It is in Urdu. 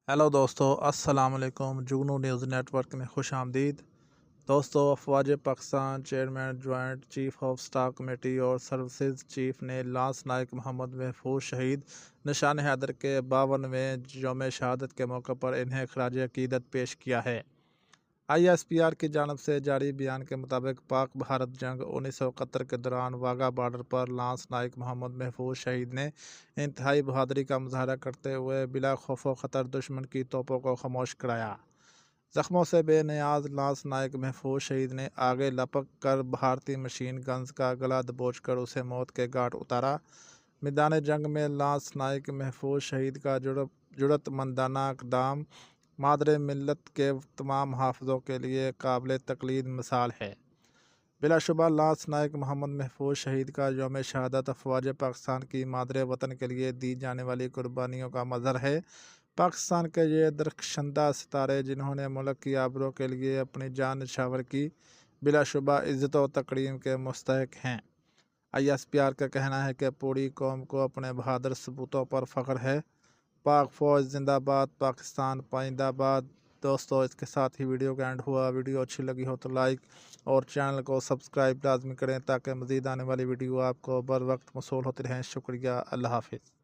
ہیلو دوستو، السلام علیکم۔ جگنو نیوز نیٹ ورک میں خوش آمدید۔ دوستو، افواج Pakistan chairman joint chief of staff committee اور سروسز چیف نے لانس نائک محمد محفوظ شہید نشان حیدر کے 52ویں یوم شہادت کے موقع پر انہیں خراج عقیدت پیش کیا ہے۔ ISPR کی جانب سے جاری بیان کے مطابق پاک بھارت جنگ 1971 کے دوران واگا بارڈر پر لانس نائک محمد محفوظ شہید نے انتہائی بہادری کا مظاہرہ کرتے ہوئے بلا خوف و خطر دشمن کی توپوں کو خاموش کرایا۔ زخموں سے بے نیاز لانس نائک محفوظ شہید نے آگے لپک کر بھارتی مشین گنز کا گلا دبوچ کر اسے موت کے گھاٹ اتارا۔ میدان جنگ میں لانس نائک محفوظ شہید کا جرأت مندانہ اقدام مادر ملت کے تمام محافظوں کے لیے قابل تقلید مثال ہے۔ بلا شبہ لانس نائک محمد محفوظ شہید کا یوم شہادت افواج پاکستان کی مادر وطن کے لیے دی جانے والی قربانیوں کا مظہر ہے۔ پاکستان کے یہ درخشندہ ستارے جنہوں نے ملک کی آبرو کے لیے اپنی جان نچھاور کی، بلا شبہ عزت و تکریم کے مستحق ہیں۔ ISPR کا کہنا ہے کہ پوری قوم کو اپنے بہادر سپوتوں پر فخر ہے۔ پاک فوج زندہ باد، پاکستان پائندہ باد۔ دوستو، اس کے ساتھ ہی ویڈیو کا اینڈ ہوا۔ ویڈیو اچھی لگی ہو تو لائک اور چینل کو سبسکرائب لازمی کریں تاکہ مزید آنے والی ویڈیو آپ کو بر وقت موصول ہوتی رہیں۔ شکریہ، اللہ حافظ۔